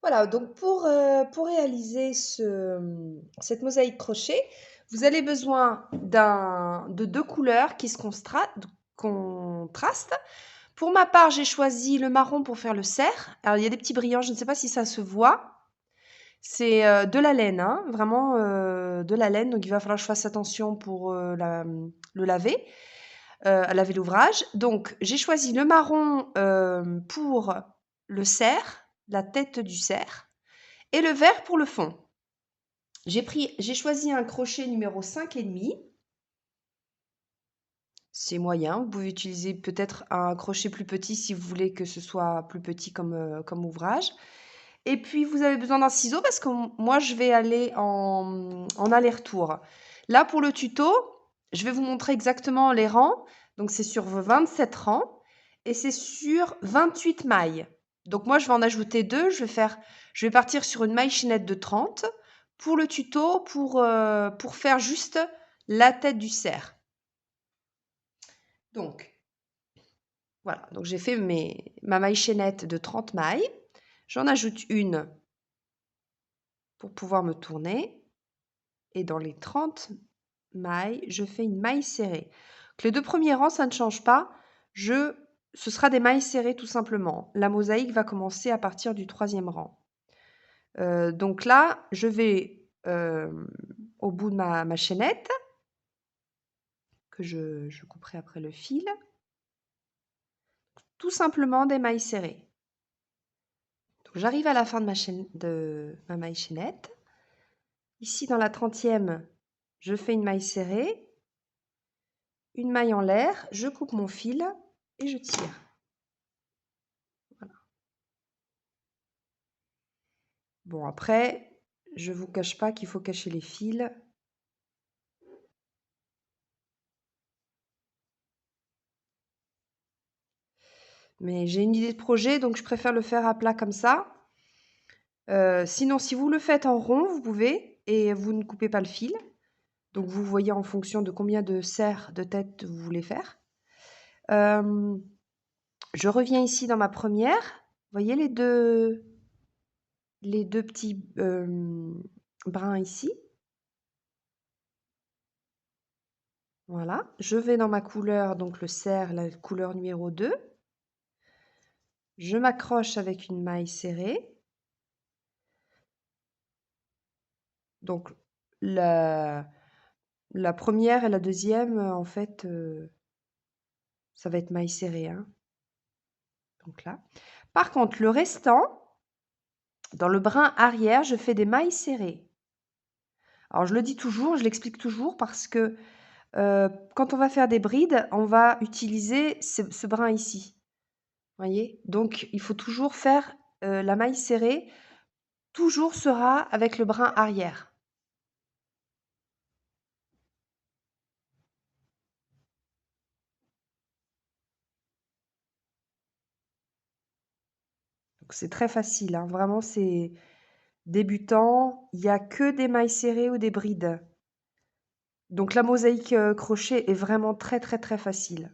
Voilà, donc pour réaliser cette mosaïque crochet, vous avez besoin de 2 couleurs qui se contrastent. Pour ma part, j'ai choisi le marron pour faire le cerf. Alors il y a des petits brillants, je ne sais pas si ça se voit. C'est, de la laine, hein, vraiment, de la laine, donc il va falloir que je fasse attention pour, le laver, à laver l'ouvrage. Donc j'ai choisi le marron, pour le cerf, la tête du cerf et le vert pour le fond. J'ai choisi un crochet numéro 5,5. C'est moyen. Vous pouvez utiliser peut-être un crochet plus petit si vous voulez que ce soit plus petit comme ouvrage. Et puis, vous avez besoin d'un ciseau parce que moi, je vais aller en aller-retour. Là, pour le tuto, je vais vous montrer exactement les rangs. Donc, c'est sur 27 rangs et c'est sur 28 mailles. Donc, moi, je vais en ajouter deux. Je vais partir sur une maille chaînette de 30 pour le tuto, pour faire juste la tête du cerf. Donc, voilà. Donc, j'ai fait ma maille chaînette de 30 mailles. J'en ajoute une pour pouvoir me tourner. Et dans les 30 mailles, je fais une maille serrée. Donc les deux premiers rangs, ça ne change pas. Ce sera des mailles serrées tout simplement. La mosaïque va commencer à partir du troisième rang. Donc là, je vais au bout de ma chaînette, que je couperai après le fil, tout simplement des mailles serrées. Donc j'arrive à la fin de ma maille chaînette. Ici, dans la 30e, je fais une maille serrée, une maille en l'air, je coupe mon fil et je tire. Voilà. Bon, après, je vous cache pas qu'il faut cacher les fils. Mais j'ai une idée de projet, donc je préfère le faire à plat comme ça. Sinon, si vous le faites en rond, vous pouvez, et vous ne coupez pas le fil. Donc vous voyez en fonction de combien de serres de tête vous voulez faire. Je reviens ici dans ma première. Vous voyez les deux petits brins ici. Voilà. Je vais dans ma couleur, donc le cerf, la couleur numéro 2. Je m'accroche avec une maille serrée. Donc la première et la deuxième, en fait, ça va être maille serrée, hein. Donc là. Par contre, le restant, dans le brin arrière, je fais des mailles serrées. Alors je le dis toujours, je l'explique toujours parce que, quand on va faire des brides, on va utiliser ce brin ici. Voyez? Donc il faut toujours faire, la maille serrée, toujours sera avec le brin arrière. Donc c'est très facile, hein, vraiment c'est débutant, il y a que des mailles serrées ou des brides. Donc la mosaïque, crochet est vraiment très, très, très facile.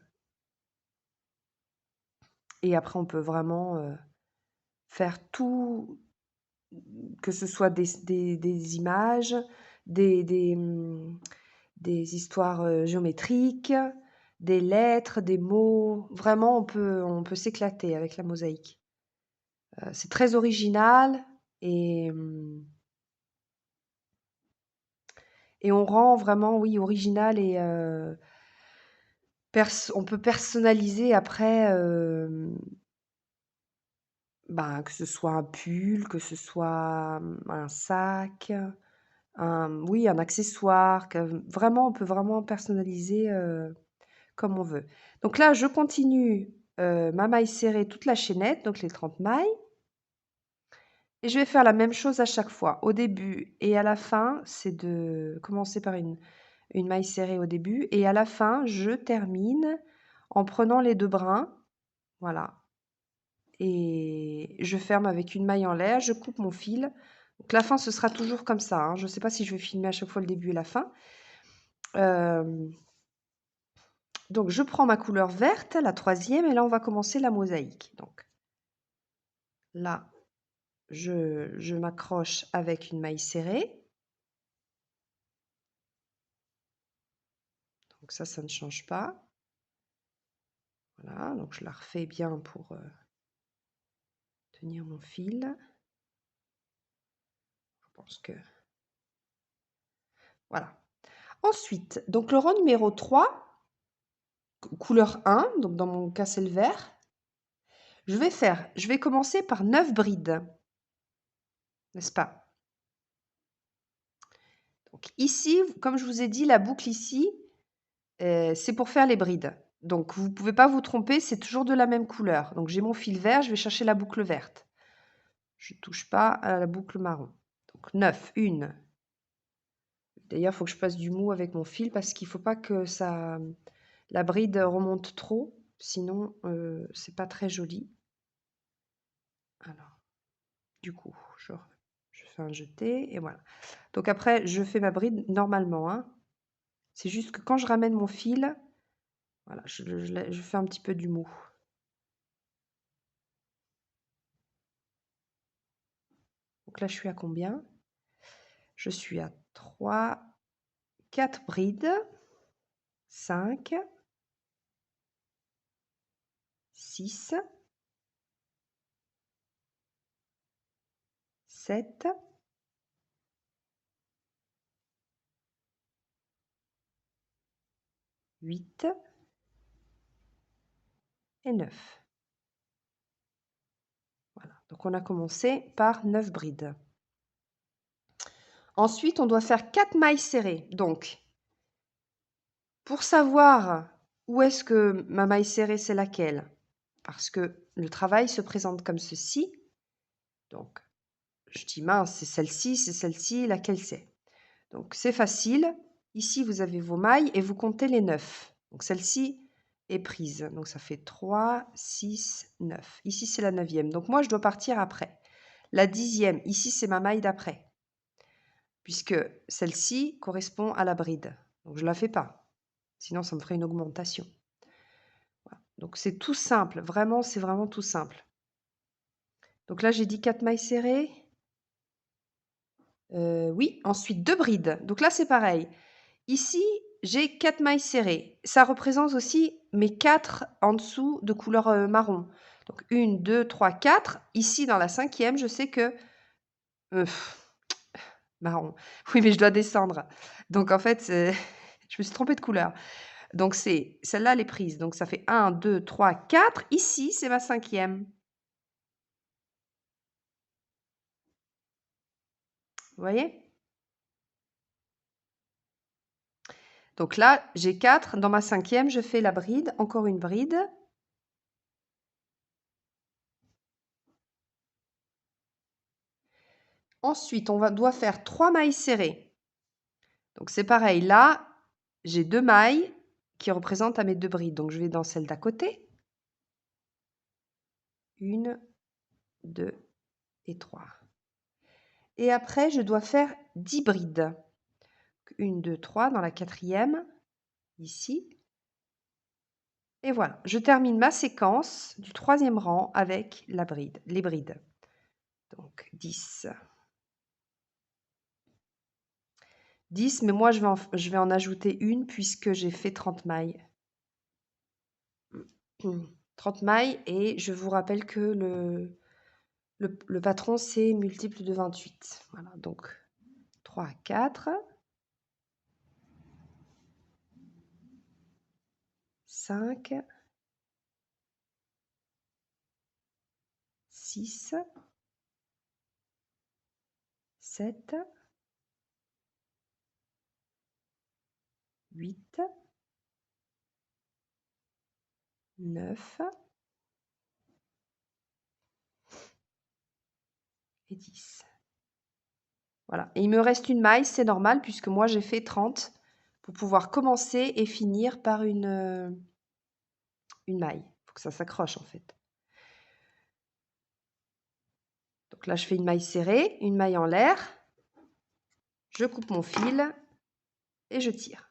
Et après on peut vraiment, faire tout, que ce soit des images, des, des histoires, géométriques, des lettres, des mots. Vraiment on peut s'éclater avec la mosaïque. C'est très original et on rend vraiment, oui, original et on peut personnaliser après, ben, que ce soit un pull, que ce soit, un sac, oui, un accessoire, vraiment, on peut vraiment personnaliser, comme on veut. Donc là, je continue, ma maille serrée toute la chaînette, donc les 30 mailles et je vais faire la même chose à chaque fois. Au début et à la fin, c'est de commencer par une maille serrée au début et à la fin, je termine en prenant les 2 brins, voilà, et je ferme avec une maille en l'air, je coupe mon fil. Donc la fin, ce sera toujours comme ça, hein. Je ne sais pas si je vais filmer à chaque fois le début et la fin. Donc je prends ma couleur verte, la 3e, et là on va commencer la mosaïque. Donc là, je m'accroche avec une maille serrée. Donc ça ne change pas. Voilà, donc je la refais bien pour tenir mon fil. Je pense que... Voilà. Ensuite, donc le rang numéro 3, couleur 1, donc dans mon cas c'est le vert. Je vais commencer par 9 brides, n'est-ce pas? Donc ici, comme je vous ai dit, la boucle ici, c'est pour faire les brides. Donc vous ne pouvez pas vous tromper, c'est toujours de la même couleur. Donc j'ai mon fil vert, je vais chercher la boucle verte. Je ne touche pas à la boucle marron. Donc 9, 1. D'ailleurs, il faut que je passe du mou avec mon fil parce qu'il ne faut pas que la bride remonte trop, sinon c'est pas très joli. Alors, du coup, je fais un jeté et voilà. Donc après, je fais ma bride normalement, hein. C'est juste que quand je ramène mon fil, voilà, je fais un petit peu du mou. Donc là, je suis à combien? Je suis à 3, 4 brides, 5, 6, 7, 8 et 9. Voilà, donc on a commencé par 9 brides. Ensuite, on doit faire 4 mailles serrées. Donc, pour savoir où est-ce que ma maille serrée, c'est laquelle? Parce que le travail se présente comme ceci. Donc, je dis mince, c'est celle-ci, laquelle c'est? Donc, c'est facile. Ici, vous avez vos mailles et vous comptez les 9. Donc, celle-ci est prise. Donc, ça fait 3, 6, 9. Ici, c'est la 9e. Donc, moi, je dois partir après. La 10e, ici, c'est ma maille d'après. Puisque celle-ci correspond à la bride. Donc, je ne la fais pas. Sinon, ça me ferait une augmentation. Voilà. Donc, c'est tout simple. Vraiment, c'est vraiment tout simple. Donc là, j'ai dit 4 mailles serrées. Oui, ensuite 2 brides. Donc là, c'est pareil. Ici, j'ai 4 mailles serrées. Ça représente aussi mes 4 en dessous de couleur marron. Donc 1, 2, 3, 4. Ici, dans la 5e, je sais que... marron. Oui, mais je dois descendre. Donc en fait, je me suis trompée de couleur. Donc c'est celle-là, elle est prise. Donc ça fait 1, 2, 3, 4. Ici, c'est ma 5e. Vous voyez? Donc là, j'ai 4. Dans ma 5e, je fais la bride. Encore une bride. Ensuite, doit faire 3 mailles serrées. Donc c'est pareil. Là, j'ai 2 mailles qui représentent à mes 2 brides. Donc je vais dans celle d'à côté. 1, 2 et 3. Et après, je dois faire 10 brides. 1, 2, 3 dans la 4e. Ici. Et voilà, je termine ma séquence du 3e rang avec les brides. Donc 10. 10, mais moi je vais en ajouter une puisque j'ai fait 30 mailles. 30 mailles et je vous rappelle que le patron c'est multiple de 28. Voilà, donc 3, 4, 5, 6, 7, 8, 9 et 10. Voilà, et il me reste une maille, c'est normal puisque moi j'ai fait 30 pour pouvoir commencer et finir par une maille. Il faut que ça s'accroche en fait. Donc là, je fais une maille serrée, une maille en l'air. Je coupe mon fil et je tire.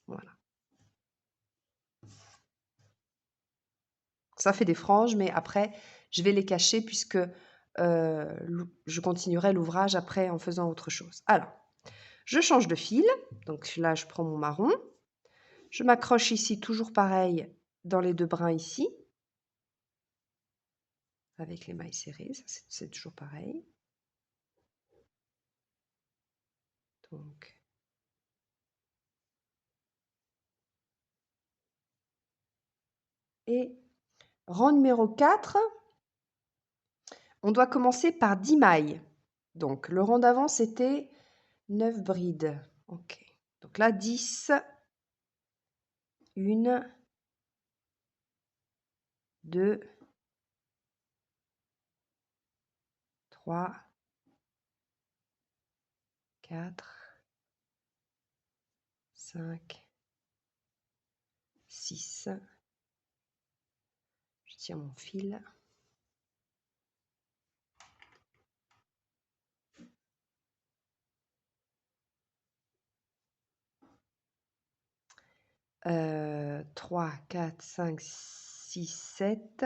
Voilà. Ça fait des franges, mais après, je vais les cacher puisque je continuerai l'ouvrage après en faisant autre chose. Alors, je change de fil. Donc là, je prends mon marron. Je m'accroche ici, toujours pareil, dans les 2 brins ici. Avec les mailles serrées, ça c'est toujours pareil. Donc, et rang numéro 4, on doit commencer par 10 mailles. Donc, le rang d'avant, c'était 9 brides. Ok. Donc là, 10, 1, 2, 3, 4, 5, 6. Je tire mon fil. Euh, 3, 4, 5, 6, 7.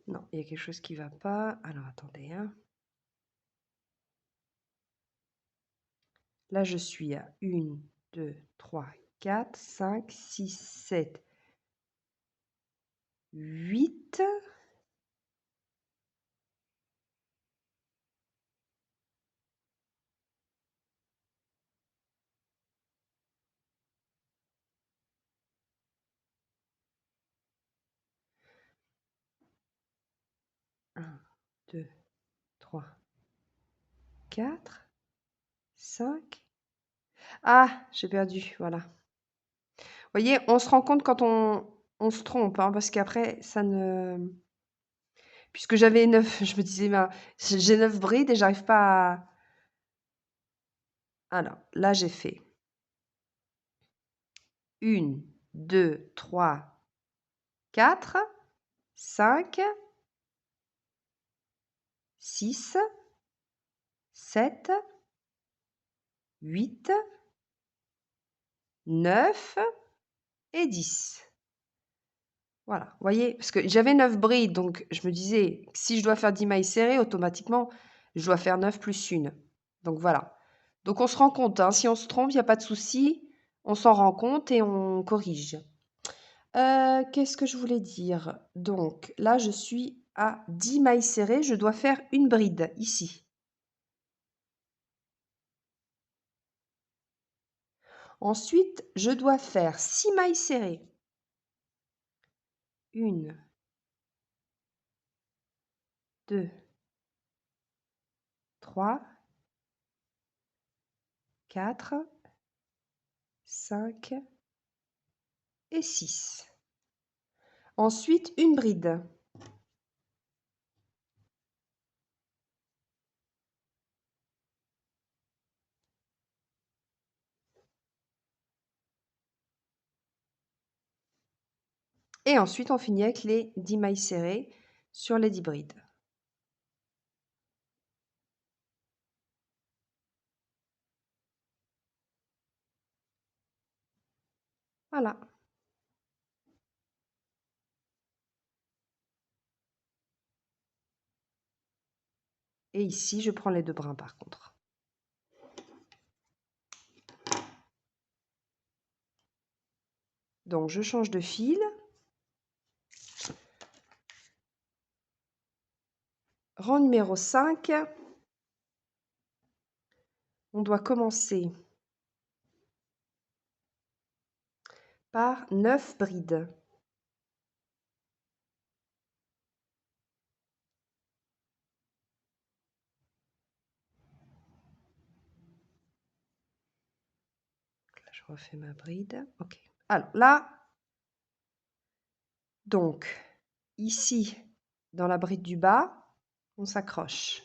Non, il y a quelque chose qui ne va pas. Alors, attendez. Hein. Là, je suis à 1, 2, 3, 4, 5, 6, 7, 8. 1, 2, 3, 4, 5. Ah, j'ai perdu, voilà. Vous voyez, on se rend compte quand on se trompe, hein, parce qu'après, ça ne... Puisque j'avais 9, je me disais, ben, j'ai 9 brides et j'arrive pas à... Alors, là, j'ai fait 1, 2, 3, 4, 5, 6, 7, 8, 9 et 10. Voilà, vous voyez, parce que j'avais 9 brides, donc je me disais, si je dois faire 10 mailles serrées, automatiquement, je dois faire 9 plus 1. Donc voilà. Donc on se rend compte, hein, si on se trompe, il n'y a pas de souci, on s'en rend compte et on corrige. Qu'est-ce que je voulais dire? Donc là, je suis à 10 mailles serrées, je dois faire une bride ici. Ensuite, je dois faire 6 mailles serrées. 1, 2, 3, 4, 5 et 6. Ensuite, une bride. Et ensuite, on finit avec les 10 mailles serrées sur les 10 brides. Voilà. Et ici, je prends les 2 brins par contre. Donc, je change de fil. Rang numéro 5. On doit commencer par 9 brides. Là, je refais ma bride. OK. Alors là, donc, ici, dans la bride du bas, on s'accroche.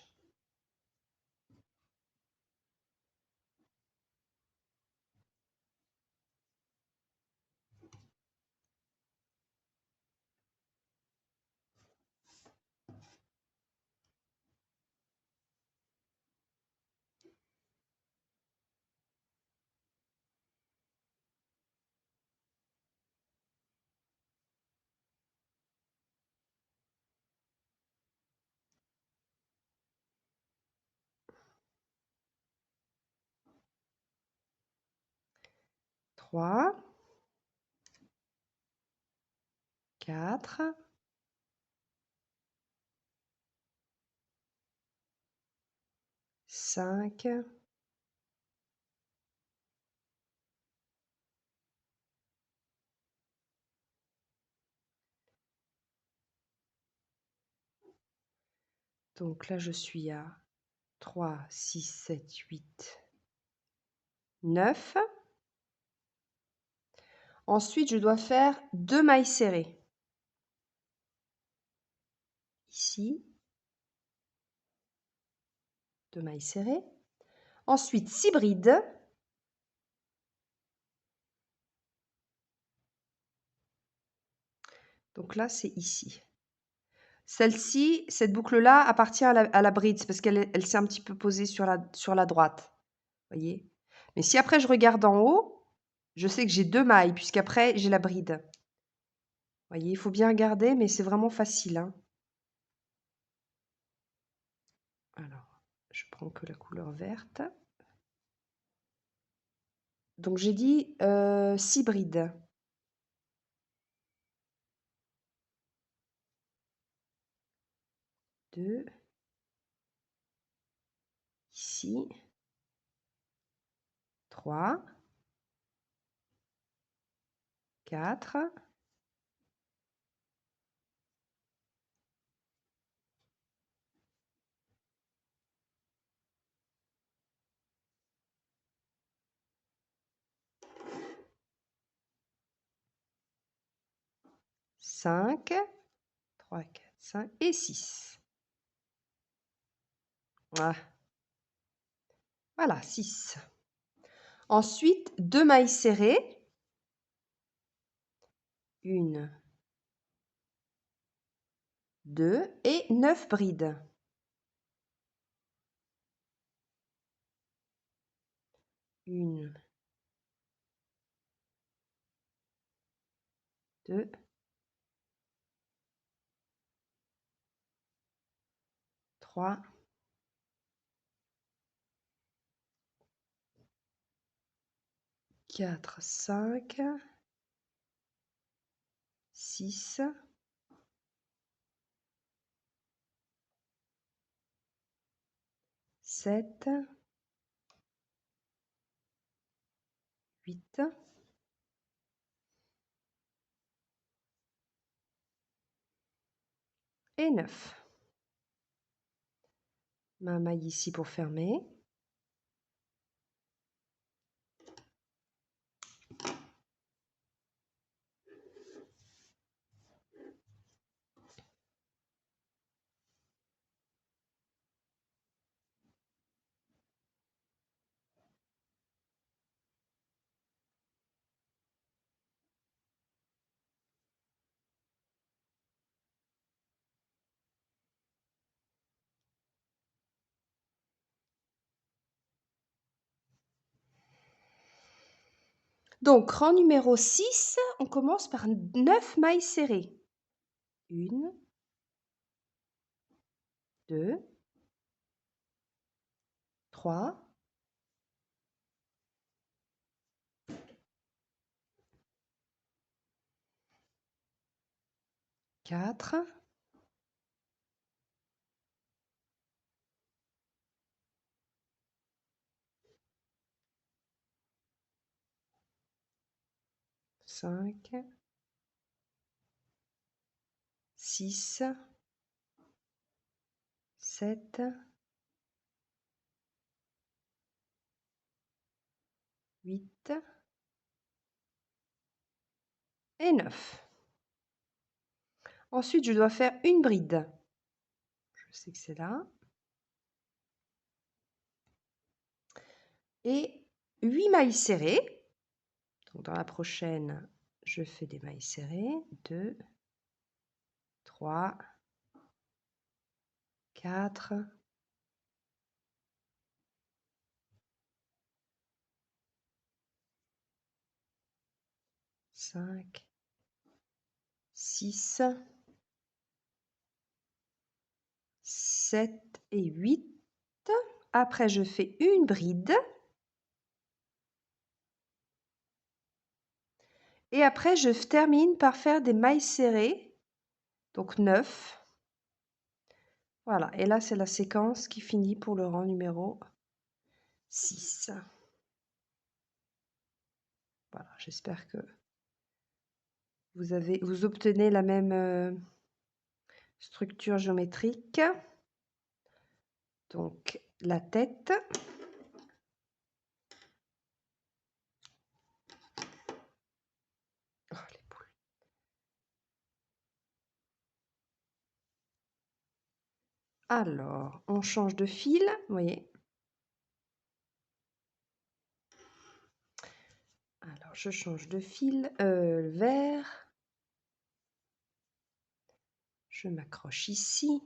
3, 4, 5, 'Donc là, je suis à 3, 6, 7, 8, 9. Ensuite, je dois faire 2 mailles serrées. Ici. 2 mailles serrées. Ensuite, 6 brides. Donc là, c'est ici. Celle-ci, cette boucle-là appartient à la bride, c'est parce qu'elle s'est un petit peu posée sur la droite. Voyez? Mais si après je regarde en haut, je sais que j'ai 2 mailles, puisqu'après j'ai la bride. Voyez, il faut bien regarder, mais c'est vraiment facile, hein. Alors, je prends que la couleur verte. Donc j'ai dit 6 brides. 2. Ici. 3. 4. 5. 3, 4, 5 et 6. Ah. Voilà, 6. Ensuite, 2 mailles serrées. 1, 2 et 9 brides. 1, 2, 3, 4, 5, 6, 7, 8 et 9. Ma maille ici pour fermer. Donc, rang numéro 6, on commence par 9 mailles serrées. 1, 2, 3, 4, 5, 6, 7, 8 et 9. Ensuite, je dois faire une bride. Je sais que c'est là. Et 8 mailles serrées. Donc, dans la prochaine, je fais des mailles serrées. 2, 3, 4, 5, 6, 7 et 8. Après, je fais une bride. Et après, je termine par faire des mailles serrées, donc 9. Voilà, et là, c'est la séquence qui finit pour le rang numéro 6. Voilà, j'espère que vous obtenez la même structure géométrique. Donc, la tête. Oh, les boules. Alors, on change de fil, vous voyez. Alors, je change de fil vert. Je m'accroche ici.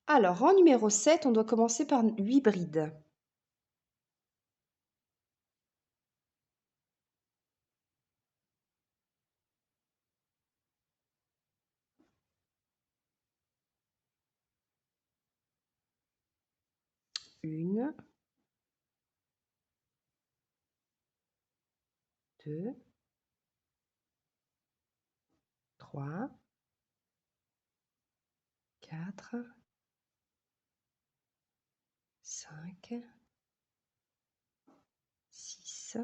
Alors, en numéro 7, on doit commencer par 8 brides. Une, 2, 3, 4, 5, 6,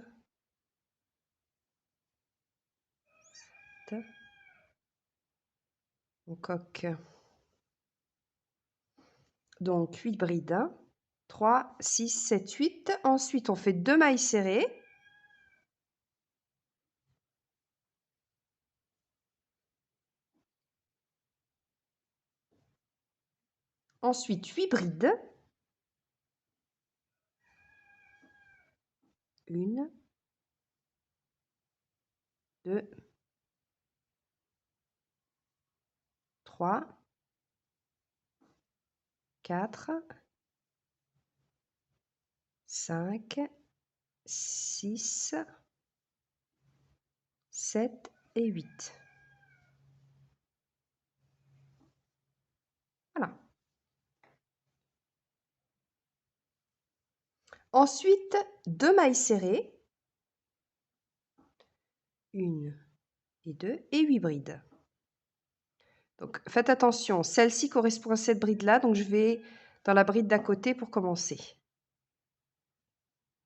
7. On coque. Donc 8 brides. 3, 6, 7, 8. Ensuite, on fait 2 mailles serrées. Ensuite, 8 brides. 1, 2, 3, 4, 5, 6, 7 et 8. Voilà. Ensuite, 2 mailles serrées. 1 et 2 et 8 brides. Donc faites attention, celle-ci correspond à cette bride-là, donc je vais dans la bride d'à côté pour commencer.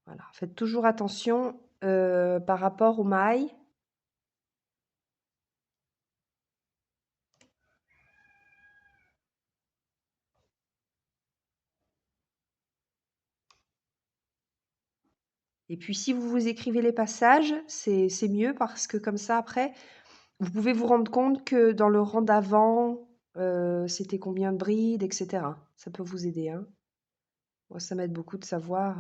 Voilà, faites toujours attention par rapport aux mailles. Et puis si vous écrivez les passages, c'est mieux parce que comme ça après, vous pouvez vous rendre compte que dans le rang d'avant, c'était combien de brides, etc. Ça peut vous aider, hein. Moi, ça m'aide beaucoup de savoir.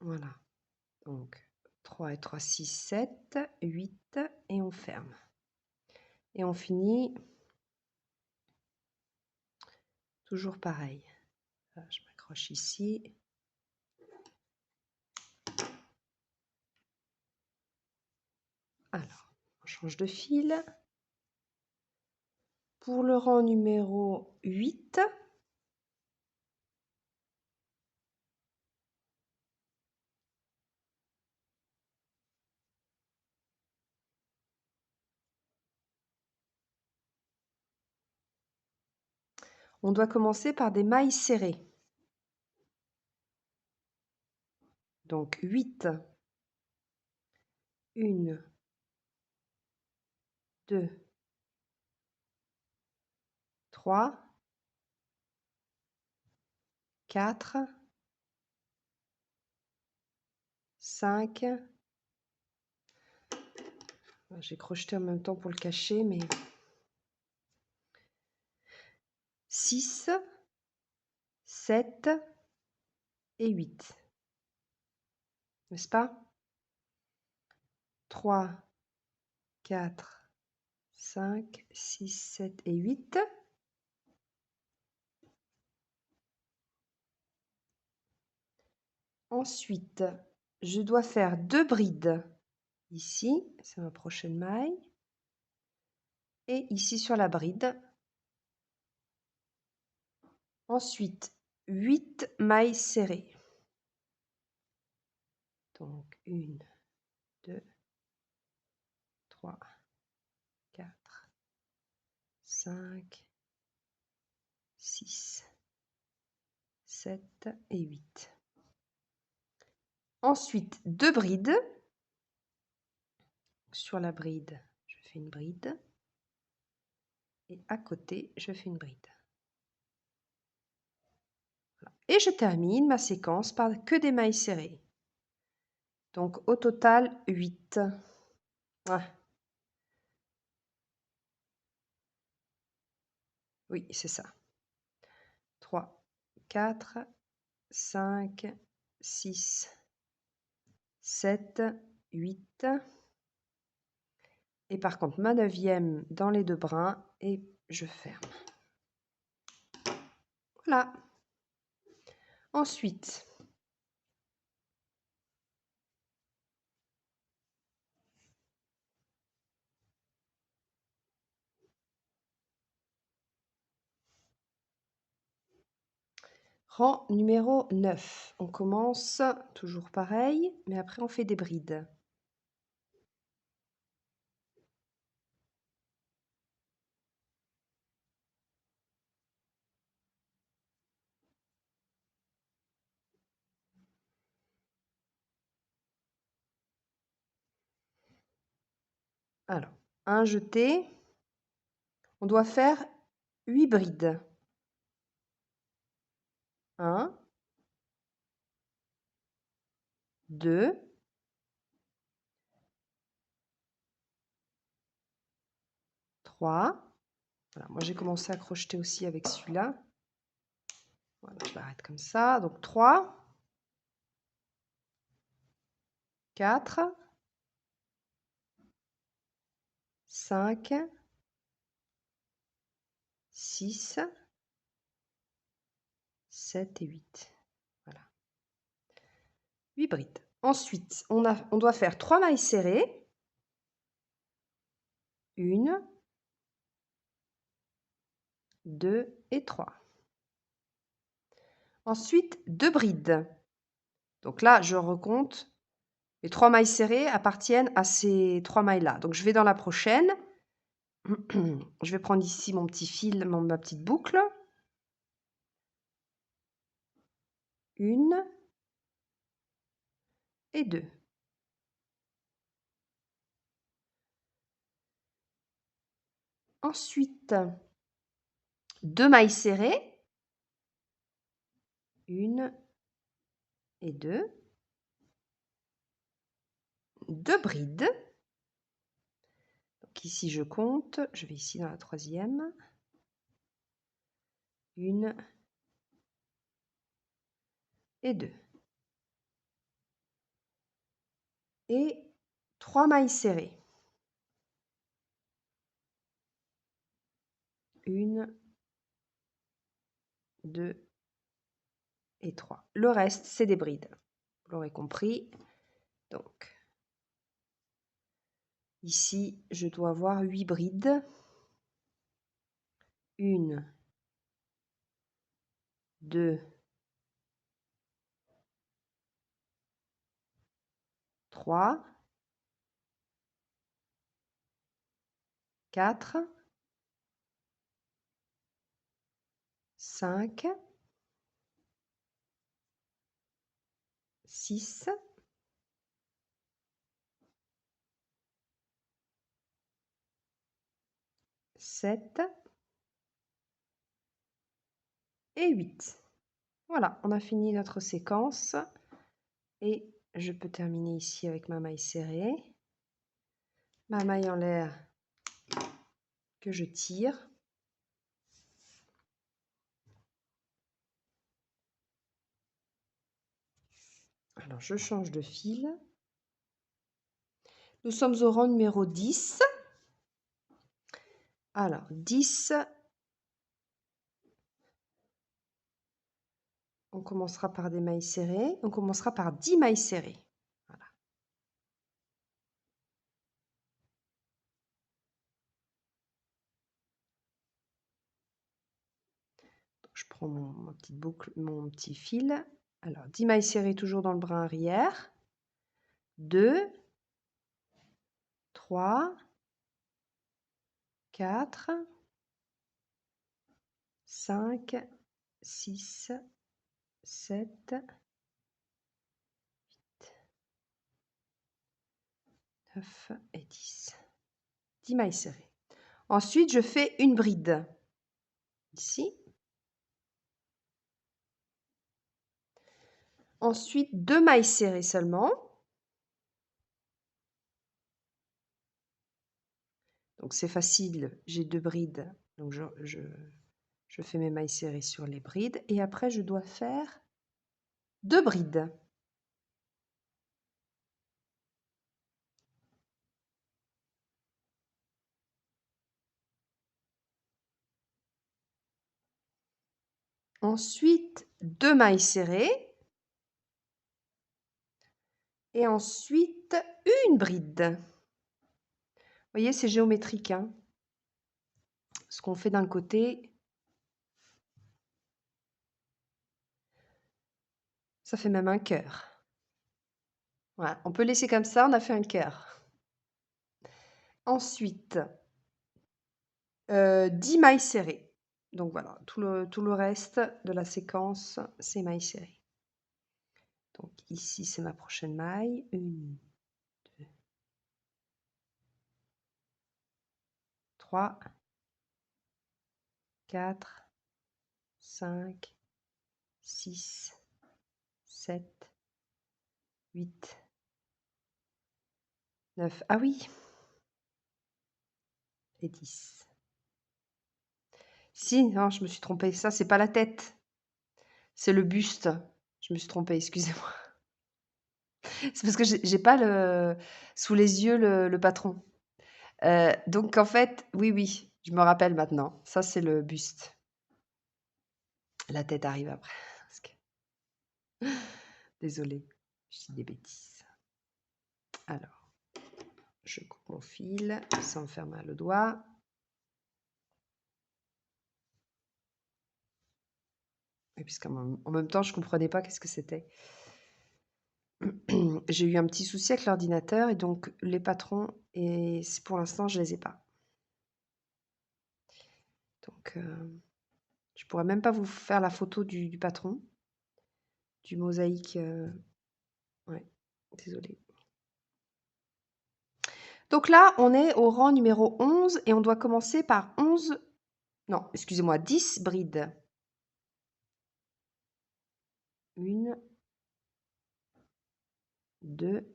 Voilà. Donc 3 et 3, 6, 7, 8 et on ferme. Et on finit toujours pareil. Là, je m'accroche ici. Alors, on change de fil. Pour le rang numéro 8, on doit commencer par des mailles serrées. Donc 8, 1, 2, 3, 4, 5. J'ai crocheté en même temps pour le cacher, mais 6, 7 et 8. N'est-ce pas? 3, 4, 5, 6, 7 et 8. Ensuite, je dois faire 2 brides ici, c'est ma prochaine maille, et ici sur la bride. Ensuite, 8 mailles serrées. Donc 1, 2, 3, 4, 5, 6, 7 et 8. Ensuite, 2 brides. Sur la bride, je fais une bride. Et à côté, je fais une bride. Voilà. Et je termine ma séquence par que des mailles serrées. Donc au total, 8. Ah. Oui, c'est ça. 3, 4, 5, 6, 7, 8. Et par contre, ma 9e dans les 2 brins et je ferme. Voilà. Ensuite, rang numéro 9. On commence toujours pareil, mais après on fait des brides. Alors, un jeté. On doit faire 8 brides. 1, 2, 3. Voilà, moi j'ai commencé à crocheter aussi avec celui-là. Voilà, je l'arrête comme ça. Donc 3, 4, 5, 6, 7 et 8. Voilà. 8 brides. Ensuite, on doit faire 3 mailles serrées. 1, 2 et 3. Ensuite, 2 brides. Donc là, je recompte. Les 3 mailles serrées appartiennent à ces 3 mailles-là. Donc je vais dans la prochaine. Je vais prendre ici mon petit fil, ma petite boucle. 1 et 2. Ensuite, 2 mailles serrées. 1 et 2. 2 brides. Donc ici, je compte. Je vais ici dans la 3e. 1 et 2. Et 3 mailles serrées. 1, 2 et 3. Le reste, c'est des brides. Vous l'aurez compris. Donc, ici, je dois avoir 8 brides. 1, 2, 3, 4, 5, 6, 7 et 8. Voilà, on a fini notre séquence et je peux terminer ici avec ma maille serrée, ma maille en l'air que je tire. Alors, je change de fil. Nous sommes au rang numéro 10. Alors, 10, On commencera par des mailles serrées. On commencera par 10 mailles serrées. Voilà. Donc, je prends ma petite boucle, mon petit fil. Alors, 10 mailles serrées toujours dans le brin arrière. 2, 3, 4, 5, 6, 7, 9 et 10. 10 mailles serrées. Ensuite, je fais une bride. Ici. Ensuite, 2 mailles serrées seulement. Donc c'est facile, j'ai 2 brides. Donc je fais mes mailles serrées sur les brides et après je dois faire 2 brides. Ensuite, 2 mailles serrées. Et ensuite, une bride. Vous voyez, c'est géométrique, hein. Ce qu'on fait d'un côté, ça fait même un cœur. Voilà, on peut laisser comme ça, on a fait un cœur. Ensuite, 10 mailles serrées. Donc voilà, tout le reste de la séquence, c'est mailles serrées. Donc ici, c'est ma prochaine maille. 1, 2, 3, 4, 5, 6, 7, 8, 9. Ah oui, et 10. Si, non, je me suis trompée. Ça, c'est pas la tête. C'est le buste. Je me suis trompée, excusez-moi. C'est parce que j'ai pas sous les yeux le patron. Donc en fait, oui, oui, je me rappelle maintenant. Ça, c'est le buste. La tête arrive après. Désolée, je dis des bêtises. Alors, je coupe mon fil sans me faire mal au doigt. Et puisqu'en même temps, je comprenais pas qu'est-ce que c'était. J'ai eu un petit souci avec l'ordinateur et donc les patrons, et pour l'instant, je les ai pas. Donc, je pourrais même pas vous faire la photo du patron, du mosaïque. Ouais, désolée. Donc là, on est au rang numéro 11 et on doit commencer par 11, non, excusez-moi, 10 brides. 1, 2,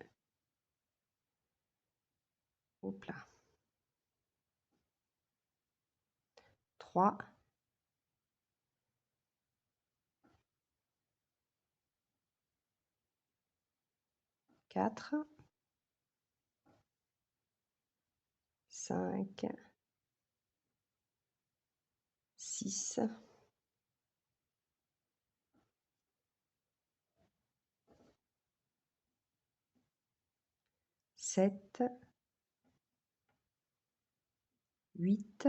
hop là, 3, 4, 5, 6, 7, 8,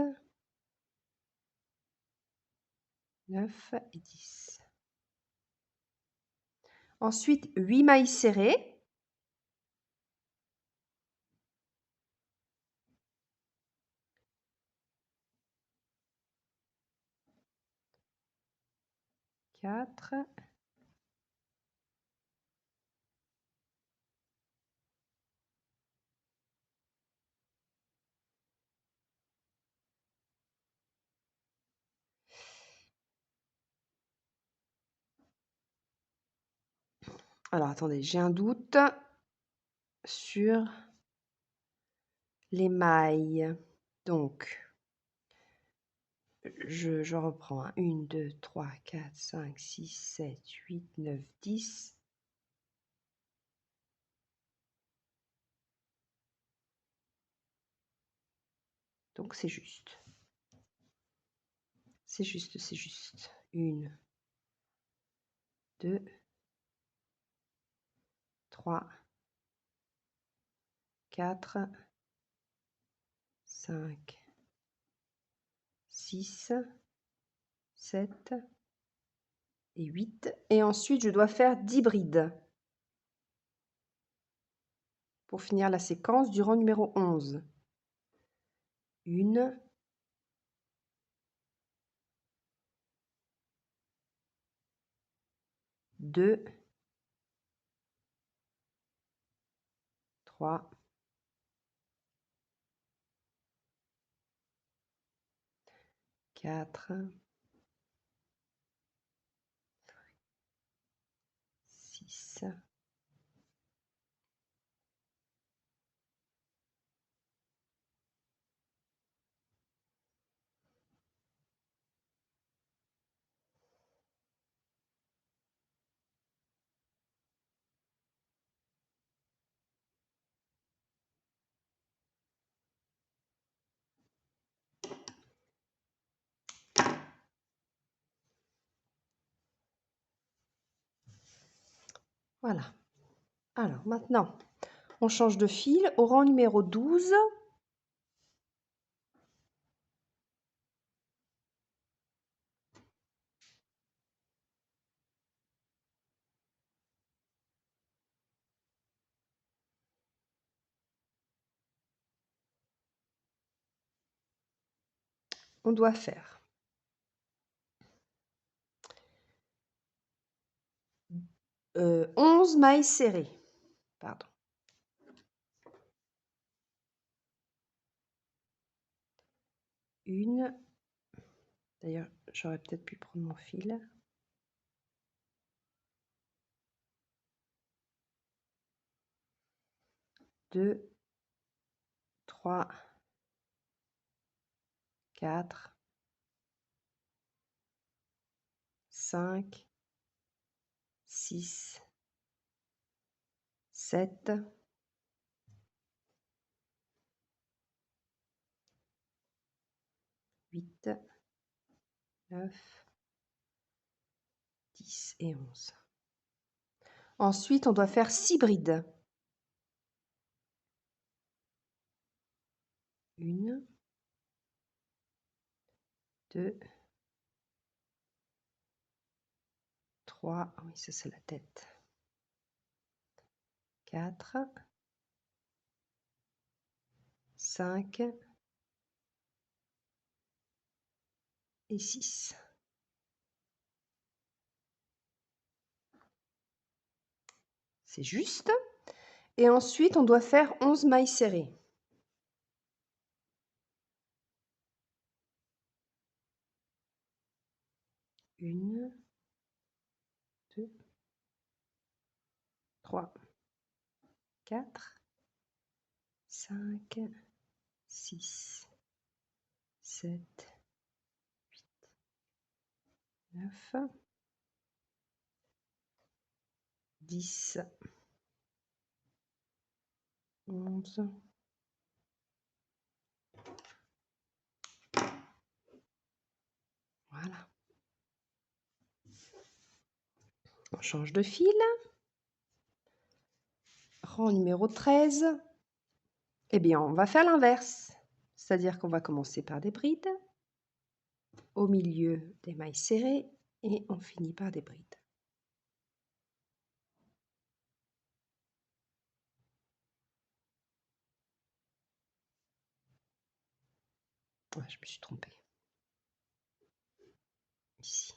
9 et 10. Ensuite, 8 mailles serrées. Quatre. Alors, attendez, j'ai un doute sur les mailles. Donc, je reprends. 1, 2, 3, 4, 5, 6, 7, 8, 9, 10. Donc, c'est juste. C'est juste, c'est juste. 1, 2, 3, 4, 5, 6, 7 et 8. Et ensuite, je dois faire 10 brides pour finir la séquence du rang numéro 11. 1, 2, 3, 4, 6, voilà. Alors maintenant, on change de fil au rang numéro 12. On doit faire 11 mailles serrées. Pardon. Une. D'ailleurs, j'aurais peut-être pu prendre mon fil. 2, 3, 4, 5, 6, 7, 8, 9, 10 et 11. Ensuite, on doit faire 6 brides. 1, 2, 3, oui, ça c'est la tête. 4, 5 et 6. C'est juste. Et ensuite, on doit faire 11 mailles serrées. 1, 2, 3, 4, 5, 6, 7, 8, 9, 10, 11. Voilà. On change de fil. Rang numéro 13. Eh bien, on va faire l'inverse. C'est-à-dire qu'on va commencer par des brides, au milieu des mailles serrées, et on finit par des brides. Ah, je me suis trompée. Ici.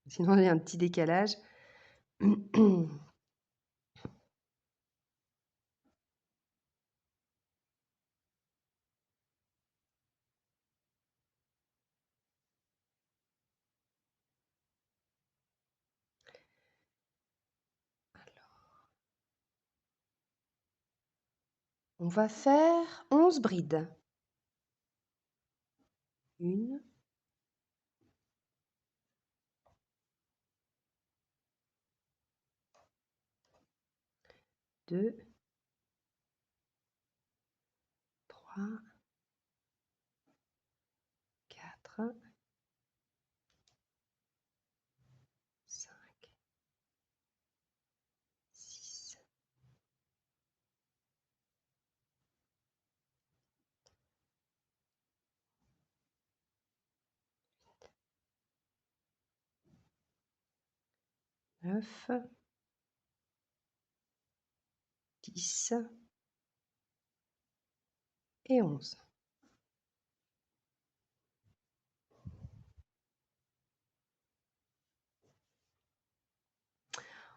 Sinon, il y a un petit décalage. On va faire 11 brides. 1, 2, 3, 4, 5, 9, 10 et 11.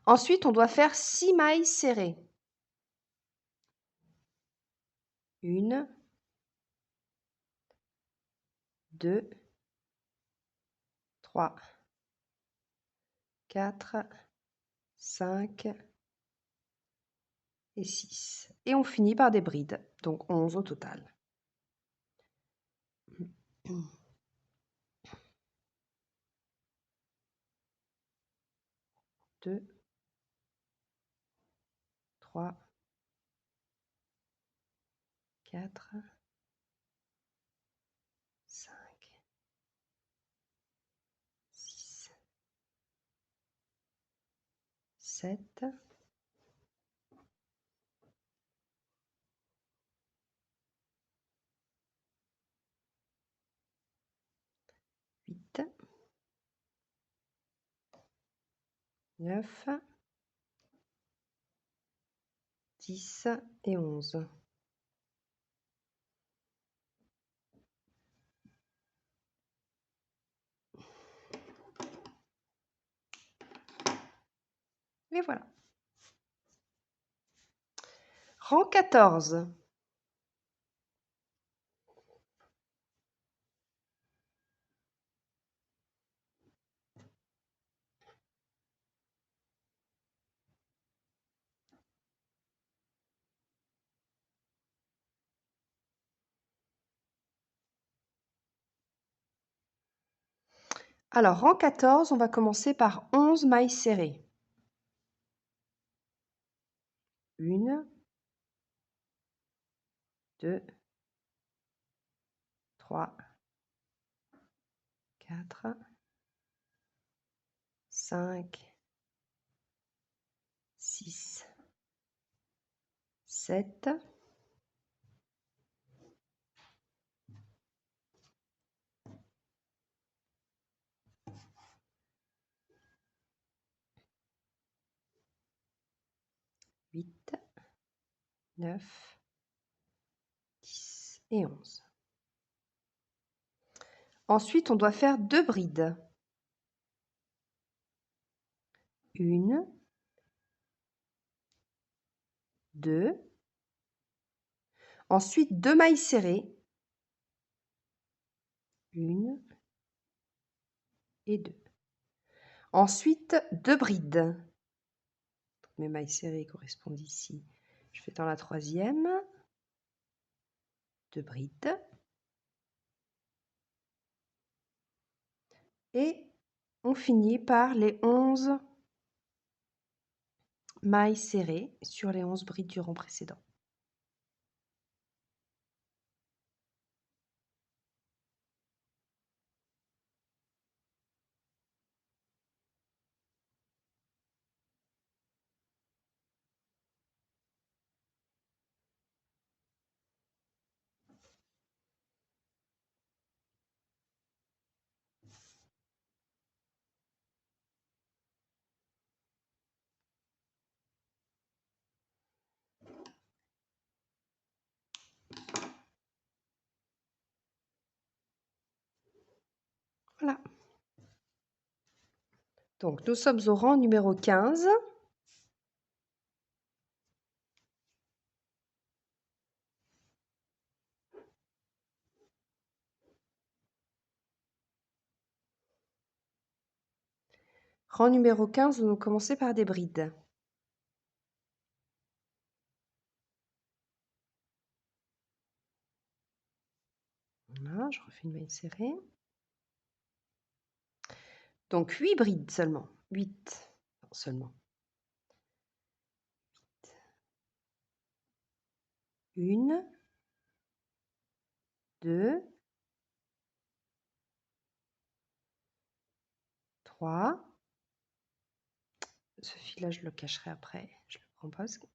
Ensuite, on doit faire 6 mailles serrées. 1, 2, 3, 4, 5 et 6. Et on finit par des brides, donc 11 au total. 2, 3, 4, 5, 6, 7, 8, 9, 10 et 11. Et voilà. Rang 14. Alors, rang 14, on va commencer par 11 mailles serrées. 1, 2, 3, 4, 5, 6, 7, 8, 9, 10 et 11. Ensuite, on doit faire 2 brides. 1, 2. Ensuite, 2 mailles serrées. 1 et 2. Ensuite, 2 brides. Mes mailles serrées correspondent ici. Je fais dans la troisième. 2 brides. Et on finit par les 11 mailles serrées sur les 11 brides du rang précédent. Voilà. Donc, nous sommes au rang numéro 15. Rang numéro 15, nous commençons par des brides. Voilà, je refais une maille serrée. Donc 8 brides seulement. 8 seulement. 1, 2, 3. Ce fil-là, je le cacherai après. Je le prends pas parce que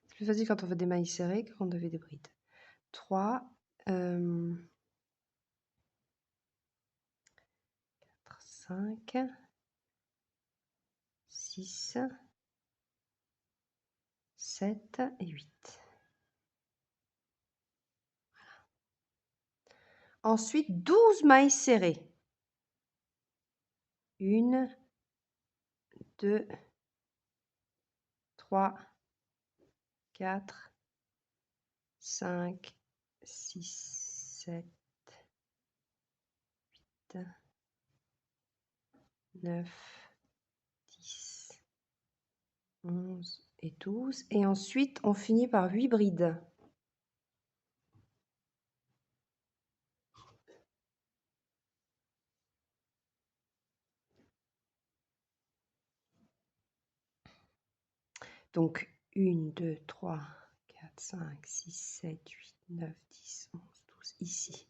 c'est plus facile quand on fait des mailles serrées que quand on fait des brides. 3, 4, 5, 6, 7 et 8. Ensuite, 12 mailles serrées. 1, 2, 3, 4, 5, 6, 7, 8, 9, 10, 11 et 12. Et ensuite, on finit par 8 brides. Donc, 1, 2, 3, 4, 5, 6, 7, 8, 9, 10, 11, 12, ici.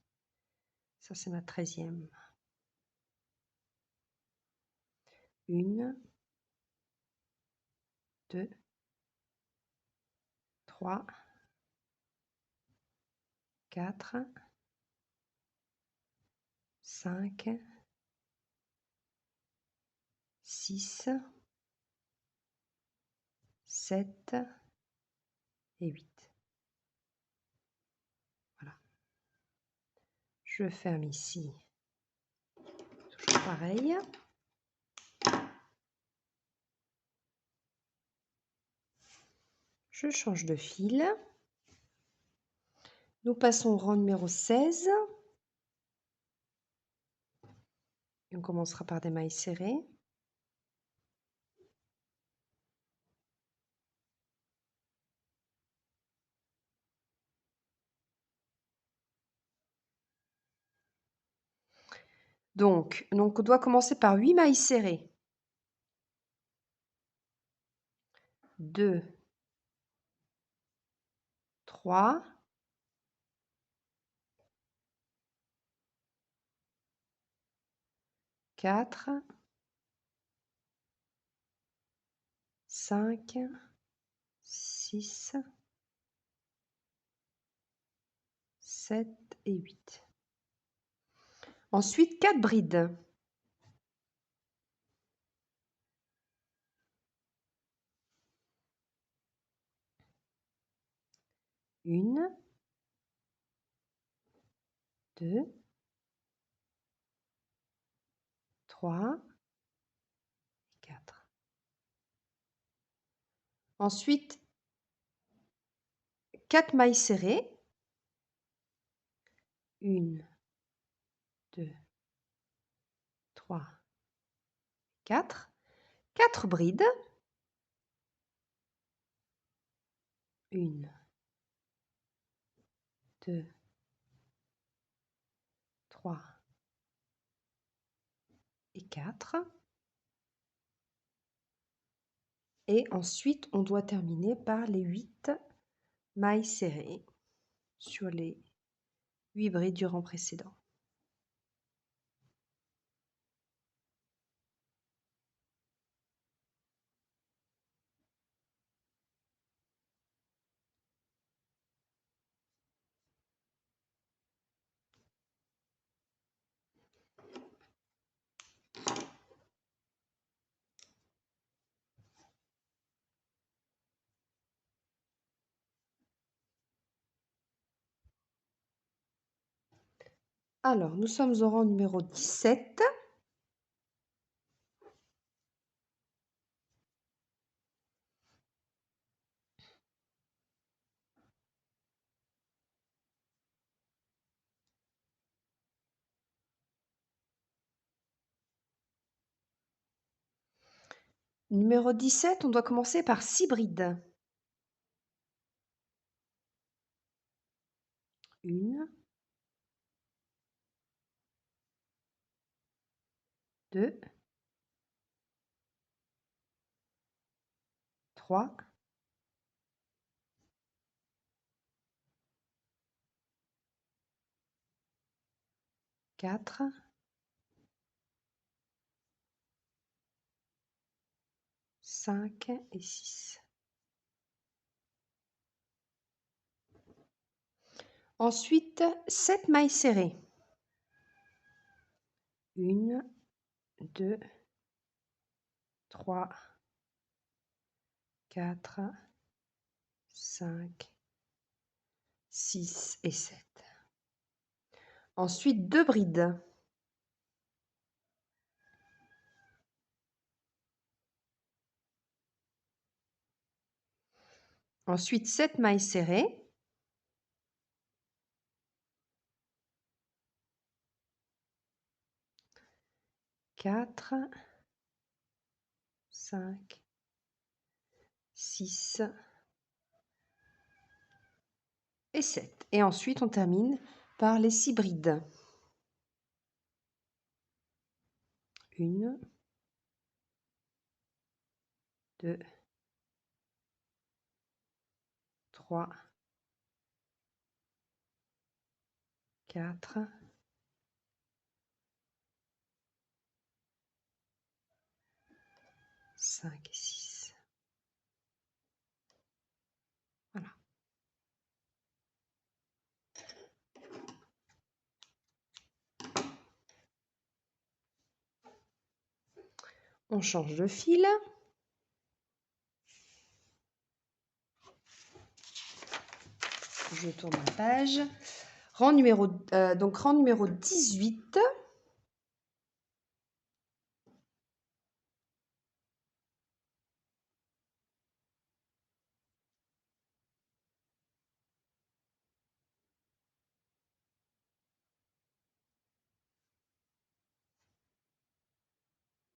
Ça, c'est ma 13e. 1, 2, 3, 4, 5, 6, 7 et 8. Voilà. Je ferme ici. Toujours pareil. Je change de fil. Nous passons au rang numéro 16. Et on commencera par des mailles serrées. Donc, on doit commencer par 8 mailles serrées. 2, 3, 4, 5, 6, 7 et 8. Ensuite, 4 brides. 1, 2, 3, 4. Ensuite, 4 mailles serrées. 1, 2, 3, 4. 4 brides. 1, 2, 3 et 4. Et ensuite, on doit terminer par les 8 mailles serrées sur les 8 brides du rang précédent. Alors, nous sommes au rang numéro 17. Numéro 17, on doit commencer par 6 brides. 1, 2, 3, 4, 5 et 6. Ensuite, 7 mailles serrées. 1, 2, 3, 4, 5, 6 et 7. Ensuite, 2 brides. Ensuite, 7 mailles serrées. Quatre, 5, 6 et 7. Et ensuite, on termine par les 6 brides. 1, 2, 3, 4, 5 et 6. Voilà. On change de fil. Je tourne la page. Rang numéro 18.